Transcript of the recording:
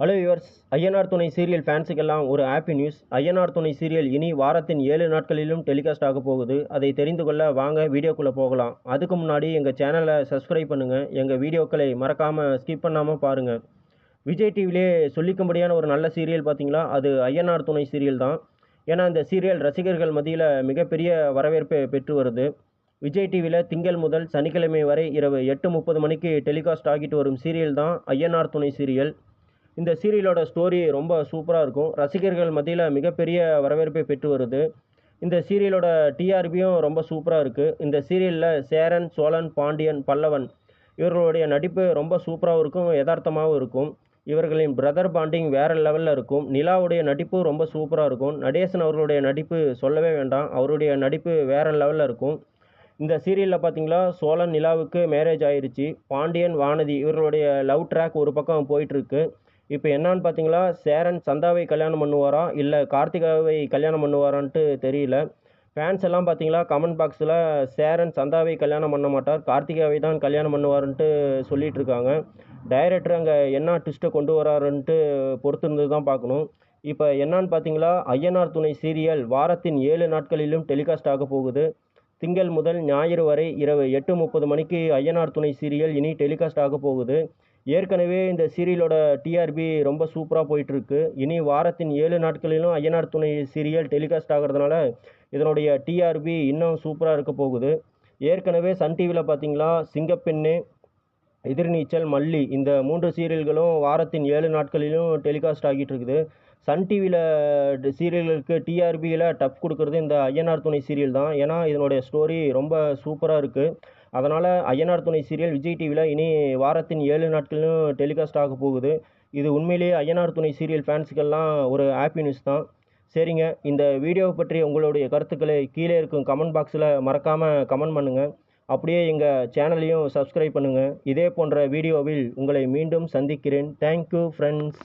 Hello viewers, Ayyanar துணை serial ஃபேன்ஸுக்கெல்லாம் ஒரு happy news. Ayyanar துணை சீரியல் இனி வாரத்தின் 7 நாட்களிலும் டெலிகாஸ்ட் ஆக போகுது. அதை தெரிந்து கொள்ள வாங்க வீடியோக்குள்ளே போகலாம். அதுக்கு முன்னாடி எங்கள் சேனலை சப்ஸ்கிரைப் பண்ணுங்கள். எங்கள் வீடியோக்களை மறக்காமல் ஸ்கிப் பண்ணாமல் பாருங்கள். விஜய் டிவிலே சொல்லிக்கும்படியான ஒரு நல்ல சீரியல் பார்த்தீங்களா, அது ஐயனார் துணை சீரியல் தான். ஏன்னா இந்த சீரியல் ரசிகர்கள் மத்தியில் மிகப்பெரிய வரவேற்பை பெற்று வருது. விஜய் டிவியில் திங்கள் முதல் சனிக்கிழமை வரை இரவு 8:30 மணிக்கு டெலிகாஸ்ட் ஆகிட்டு வரும் சீரியல் தான் ஐயனார் துணை சீரியல். இந்த சீரியலோட ஸ்டோரி ரொம்ப சூப்பராக இருக்கும். ரசிகர்கள் மத்தியில் மிகப்பெரிய வரவேற்பை பெற்று வருது. இந்த சீரியலோட டிஆர்பியும் ரொம்ப சூப்பராக இருக்குது. இந்த சீரியலில் சேரன், சோழன், பாண்டியன், பல்லவன் இவர்களுடைய நடிப்பு ரொம்ப சூப்பராகவும் இருக்கும், யதார்த்தமாகவும் இருக்கும். இவர்களின் பிரதர் பாண்டிங் வேறு லெவலில் இருக்கும். நிலாவுடைய நடிப்பு ரொம்ப சூப்பராக இருக்கும். நடேசன் அவர்களுடைய நடிப்பு சொல்லவே வேண்டாம், அவருடைய நடிப்பு வேறு லெவலில் இருக்கும். இந்த சீரியலில் பார்த்தீங்களா, சோழன் நிலாவுக்கு மேரேஜ் ஆயிடுச்சு. பாண்டியன், வானதி இவர்களுடைய லவ் ட்ராக் ஒரு பக்கம் போயிட்டுருக்கு. இப்போ என்னான்னு பார்த்தீங்களா, சேரன் சந்தாவை கல்யாணம் பண்ணுவாரா இல்லை கார்த்திகாவை கல்யாணம் பண்ணுவாரான்ட்டு தெரியல. ஃபேன்ஸ் எல்லாம் பார்த்தீங்களா கமெண்ட் பாக்ஸில் சேரன் சந்தாவை கல்யாணம் பண்ண மாட்டார், கார்த்திகாவை தான் கல்யாணம் பண்ணுவாருன்ட்டு சொல்லிகிட்டு இருக்காங்க. டைரக்டர் அங்கே என்ன ட்விஸ்ட்டை கொண்டு வராருன்ட்டு பொறுத்திருந்து தான் பார்க்கணும். இப்போ என்னான்னு பார்த்தீங்களா, ஐயனார் துணை சீரியல் வாரத்தின் 7 நாட்களிலும் டெலிகாஸ்ட் ஆக போகுது. திங்கள் முதல் ஞாயிறு வரை இரவு 8:30 மணிக்கு ஐயனார் துணை சீரியல் இனி டெலிகாஸ்ட் ஆக போகுது. ஏற்கனவே இந்த சீரியலோட டிஆர்பி ரொம்ப சூப்பராக போயிட்டுருக்கு. இனி வாரத்தின் 7 நாட்களிலும் ஐயனார் துணை சீரியல் டெலிகாஸ்ட் ஆகிறதுனால இதனுடைய டிஆர்பி இன்னும் சூப்பராக இருக்க போகுது. ஏற்கனவே சன் டிவியில் பார்த்தீங்களா, சிங்கப்பெண்ணே, எதிர்நீச்சல், மல்லி இந்த 3 சீரியல்களும் வாரத்தின் 7 நாட்களிலும் டெலிகாஸ்ட் ஆகிட்டு இருக்குது. சன் டிவியில் சீரியல்களுக்கு டிஆர்பியில் டஃப் கொடுக்குறது இந்த ஐயனார் துணை சீரியல் தான். ஏன்னா இதனுடைய ஸ்டோரி ரொம்ப சூப்பராக இருக்குது. அதனால் ஐயனார் துணை சீரியல் விஜய் டிவியில் இனி வாரத்தின் 7 நாட்களிலும் டெலிகாஸ்ட் ஆக போகுது. இது உண்மையிலேயே ஐயனார் துணை சீரியல் ஃபேன்ஸுக்கெல்லாம் ஒரு ஹாப்பி நியூஸ் தான். சரிங்க, இந்த வீடியோவை பற்றி உங்களுடைய கருத்துக்களை கீழே இருக்கும் கமெண்ட் பாக்ஸில் மறக்காமல் கமெண்ட் பண்ணுங்கள். அப்படியே எங்கள் சேனலையும் சப்ஸ்கிரைப் பண்ணுங்கள். இதே போன்ற வீடியோவில் உங்களை மீண்டும் சந்திக்கிறேன். Thank you friends.